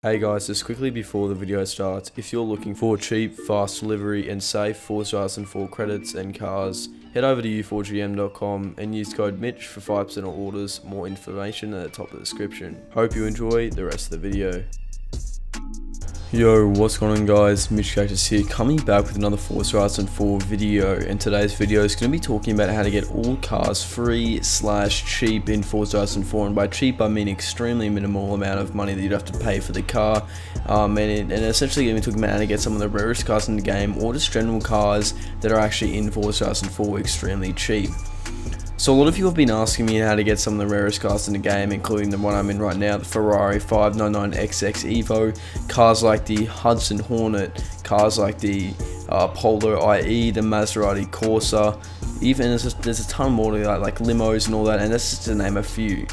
Hey guys, just quickly before the video starts, if you're looking for cheap, fast delivery and safe Forza 2004 credits and cars, head over to u4gm.com and use code MITCH for 5% on orders. More information at the top of the description. Hope you enjoy the rest of the video. Yo, what's going on guys, MitchCactus here, coming back with another Forza 2004 video, and today's video is going to be talking about how to get all cars free / cheap in Forza 2004, and by cheap I mean extremely minimal amount of money that you'd have to pay for the car, and essentially going to be talking about how to get some of the rarest cars in the game, or just general cars that are actually in Forza 2004 extremely cheap. So a lot of you have been asking me how to get some of the rarest cars in the game, including the one I'm in right now, the Ferrari 599XX Evo, cars like the Hudson Hornet, cars like the Polo IE, the Maserati Corsa, even there's a ton more to that, like limos and all that, and that's just to name a few.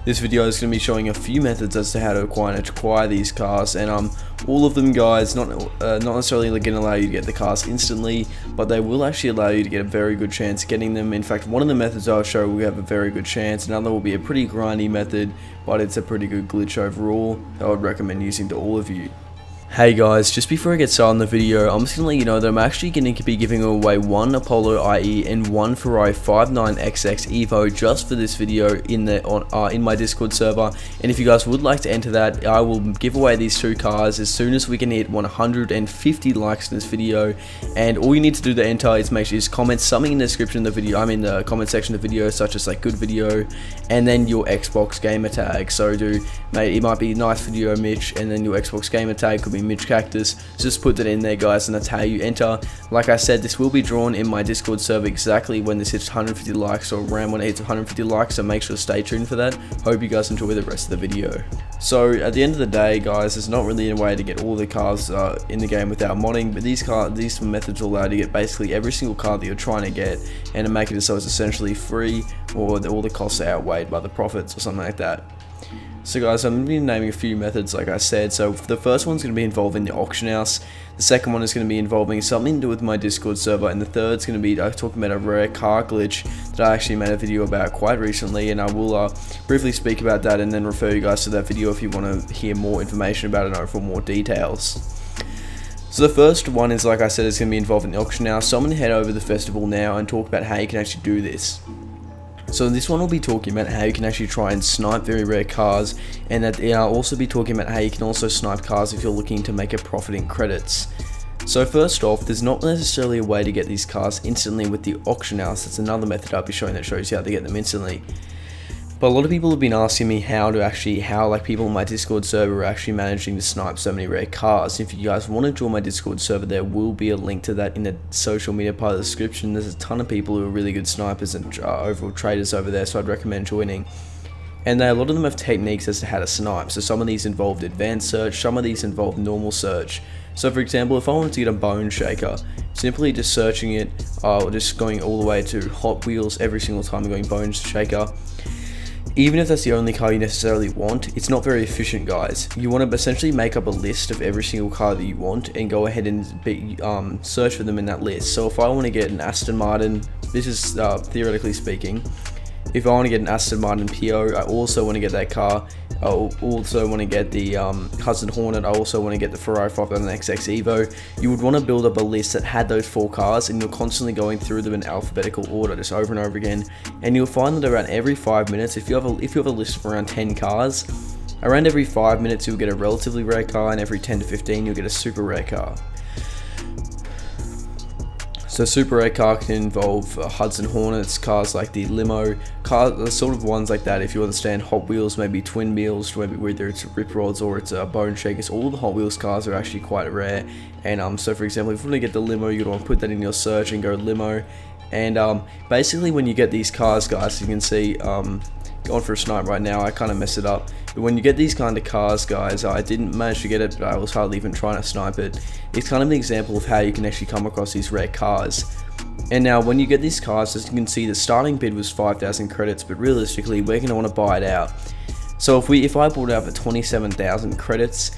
This video is going to be showing a few methods as to how to acquire these cars, and all of them, guys, not necessarily going to allow you to get the cars instantly, but they will actually allow you to get a very good chance of getting them. In fact, one of the methods I'll show will have a very good chance, another will be a pretty grindy method, but it's a pretty good glitch overall that I would recommend using to all of you. Hey guys, just before I get started on the video, I'm just going to let you know that I'm actually going to be giving away one Apollo IE and one Ferrari 59XX Evo just for this video in my Discord server, and if you guys would like to enter that, I will give away these two cars as soon as we can hit 150 likes in this video. And all you need to do to enter is make sure you comment something in the description of the video, in the comment section of the video, such as like good video, and then your Xbox gamer tag. So mate, it might be nice video Mitch, and then your Xbox gamer tag could be MitchCactus. Just put that in there, guys, and that's how you enter. Like I said, this will be drawn in my Discord server exactly when this hits 150 likes, or around when it hits 150 likes, so make sure to stay tuned for that. Hope you guys enjoy the rest of the video. So at the end of the day, guys, there's not really a way to get all the cars in the game without modding, but these methods will allow you to get basically every single car that you're trying to get, and to make it so it's essentially free, or all the costs are outweighed by the profits or something like that. So guys, I'm going to be naming a few methods like I said. So the first one's going to be involving the auction house, the second one is going to be involving something to do with my Discord server, and the third's going to be talking about a rare car glitch that I actually made a video about quite recently, and I will briefly speak about that and then refer you guys to that video if you want to hear more information about it or for more details. So the first one is, like I said, it's going to be involving the auction house. So I'm going to head over to the festival now and talk about how you can actually do this. So this one will be talking about how you can actually try and snipe very rare cars, and that I'll also be talking about how you can also snipe cars if you're looking to make a profit in credits. So first off, there's not necessarily a way to get these cars instantly with the auction house. That's another method I'll be showing that shows you how to get them instantly. But a lot of people have been asking me how like people in my Discord server are actually managing to snipe so many rare cars. If you guys want to join my Discord server, there will be a link to that in the social media part of the description. There's a ton of people who are really good snipers and overall traders over there, so I'd recommend joining. And a lot of them have techniques as to how to snipe. So some of these involve advanced search, some of these involve normal search. So for example, if I wanted to get a bone shaker, simply just searching it, or just going all the way to Hot Wheels every single time I'm going bone shaker. Even if that's the only car you necessarily want, it's not very efficient, guys. You want to essentially make up a list of every single car that you want and go ahead and search for them in that list. So if I want to get an Aston Martin, this is theoretically speaking, if I want to get an Aston Martin PO, I also want to get that car. I also want to get the Hudson Hornet. I also want to get the Ferrari 599XX Evo. You would want to build up a list that had those 4 cars, and you're constantly going through them in alphabetical order, just over and over again. And you'll find that around every 5 minutes, if you have a list of around 10 cars, around every 5 minutes you'll get a relatively rare car, and every 10 to 15 you'll get a super rare car. So super rare car can involve Hudson Hornets, cars like the limo, cars, sort of ones like that. If you understand Hot Wheels, maybe twin wheels, whether it's rip rods or it's bone shakers, all the Hot Wheels cars are actually quite rare. And so for example, if you want to get the limo, you'd want to put that in your search and go limo. And basically when you get these cars, guys, you can see, going for a snipe right now, I kind of messed it up. But when you get these kind of cars, guys, I didn't manage to get it, but I was hardly even trying to snipe it. It's kind of an example of how you can actually come across these rare cars. And now when you get these cars, as you can see, the starting bid was 5,000 credits, but realistically we're going to want to buy it out. So if I bought it out for 27,000 credits,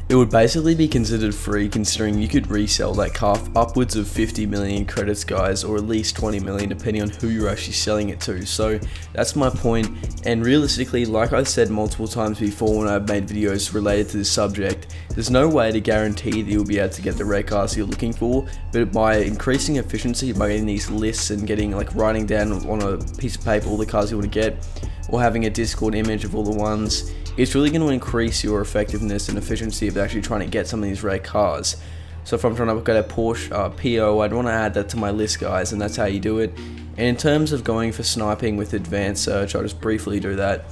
it would basically be considered free, considering you could resell that car for upwards of 50 million credits, guys, or at least 20 million depending on who you're actually selling it to. So that's my point, and realistically, like I said multiple times before when I've made videos related to this subject, there's no way to guarantee that you'll be able to get the rare cars you're looking for, but by increasing efficiency, by getting these lists and getting, like, writing down on a piece of paper all the cars you want to get, or having a Discord image of all the ones, it's really going to increase your effectiveness and efficiency of actually trying to get some of these rare cars. So if I'm trying to look at a Porsche PO, I'd want to add that to my list, guys, and that's how you do it. And in terms of going for sniping with advanced search, I'll just briefly do that.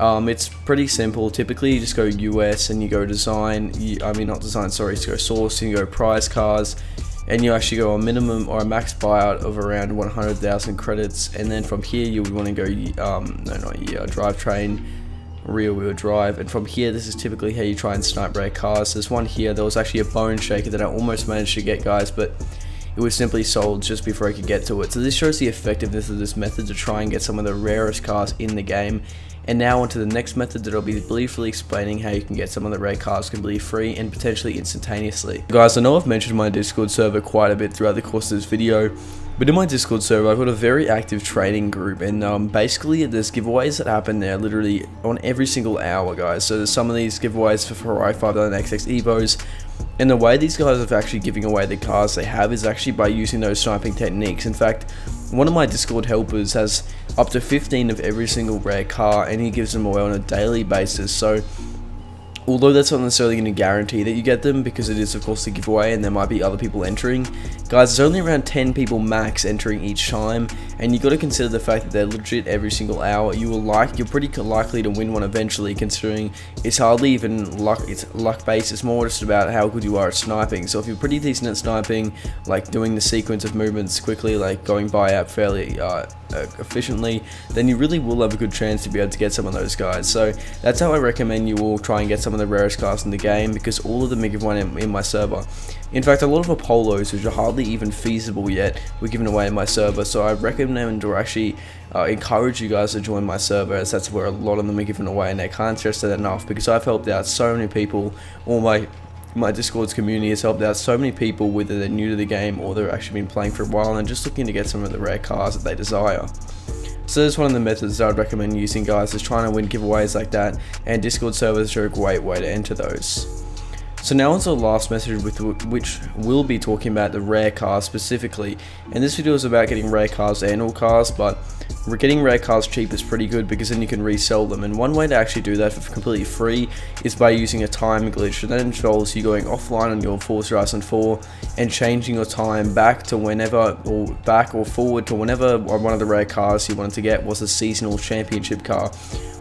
It's pretty simple. Typically you just go US and you go design, you go source, and you go prize cars, and you actually go a minimum or a max buyout of around 100,000 credits, and then from here you would want to go drivetrain, rear wheel drive, and from here this is typically how you try and snipe rare cars. There's one here, there was actually a bone shaker that I almost managed to get, guys, but it was simply sold just before I could get to it. So this shows the effectiveness of this method to try and get some of the rarest cars in the game. And now onto the next method that I'll be briefly explaining how you can get some of the rare cars completely free and potentially instantaneously. Guys, I know I've mentioned my Discord server quite a bit throughout the course of this video, but in my Discord server I've got a very active trading group, and basically there's giveaways that happen there literally on every single hour, guys. So there's some of these giveaways for Ferrari 599XX Evos, and the way these guys are actually giving away the cars they have is actually by using those sniping techniques. In fact, one of my Discord helpers has up to 15 of every single rare car, and he gives them away on a daily basis. So although that's not necessarily going to guarantee that you get them, because it is of course a giveaway and there might be other people entering, guys, there's only around 10 people max entering each time, and you got to consider the fact that they're legit every single hour. You're pretty likely to win one eventually, considering it's hardly even luck, it's luck based. It's more just about how good you are at sniping. So if you're pretty decent at sniping, like doing the sequence of movements quickly, like going buyout fairly efficiently, then you really will have a good chance to be able to get some of those guys. So that's how I recommend you all try and get some of the rarest cars in the game, because all of them are given away in my server. In fact, a lot of Apollos, which are hardly even feasible yet, were given away in my server. So I recommend, or actually encourage you guys to join my server, as that's where a lot of them are given away, and I can't stress that enough, because I've helped out so many people. All my Discord's community has helped out so many people, whether they're new to the game or they've actually been playing for a while and just looking to get some of the rare cars that they desire. So that's one of the methods that I'd recommend using, guys, is trying to win giveaways like that, and Discord servers are a great way to enter those. So now onto the last method, with which we'll be talking about the rare cars specifically. And this video is about getting rare cars and all cars, but getting rare cars cheap is pretty good, because then you can resell them. And one way to actually do that for completely free is by using a time glitch, and that involves you going offline on your Forza Horizon 4 and changing your time back to whenever, or back or forward to whenever one of the rare cars you wanted to get was a seasonal championship car,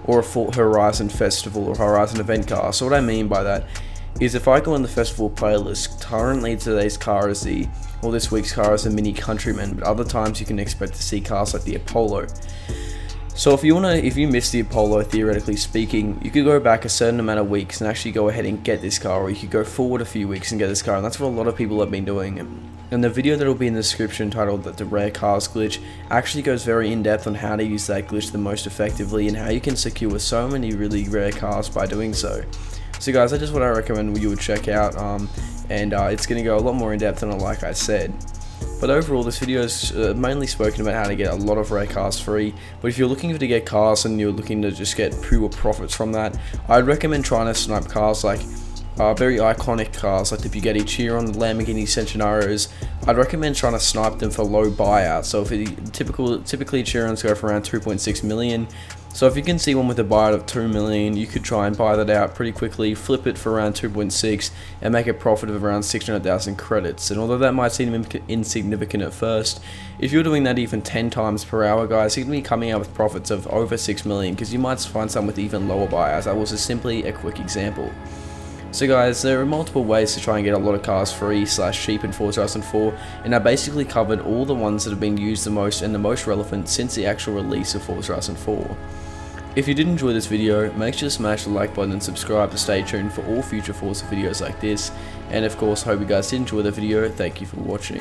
or a Horizon Festival or Horizon event car. So what I mean by that is, if I go on the festival playlist, currently today's car is this week's car is a Mini Countryman, but other times you can expect to see cars like the Apollo. So if you missed the Apollo, theoretically speaking, you could go back a certain amount of weeks and actually go ahead and get this car, or you could go forward a few weeks and get this car, and that's what a lot of people have been doing. And the video that will be in the description, titled the Rare Cars Glitch, actually goes very in depth on how to use that glitch the most effectively, and how you can secure so many really rare cars by doing so. So guys, that's just what I recommend you would check out, and it's going to go a lot more in depth than like I said. But overall, this video is mainly spoken about how to get a lot of rare cars free. But if you're looking to get cars and you're looking to just get pure profits from that, I'd recommend trying to snipe cars like very iconic cars like the Bugatti Chiron, the Lamborghini Centenarios. I'd recommend trying to snipe them for low buyout. So if typically Chirons go for around 2.6 million. So if you can see one with a buyout of 2 million, you could try and buy that out pretty quickly, flip it for around 2.6, and make a profit of around 600,000 credits. And although that might seem insignificant at first, if you're doing that even 10 times per hour, guys, you're going to be coming out with profits of over 6 million, because you might find some with even lower buyouts. That was just simply a quick example. So guys, there are multiple ways to try and get a lot of cars free / cheap in Forza Horizon 4, and I basically covered all the ones that have been used the most and the most relevant since the actual release of Forza Horizon 4. If you did enjoy this video, make sure to smash the like button and subscribe to stay tuned for all future Forza videos like this, and of course, I hope you guys did enjoy the video. Thank you for watching.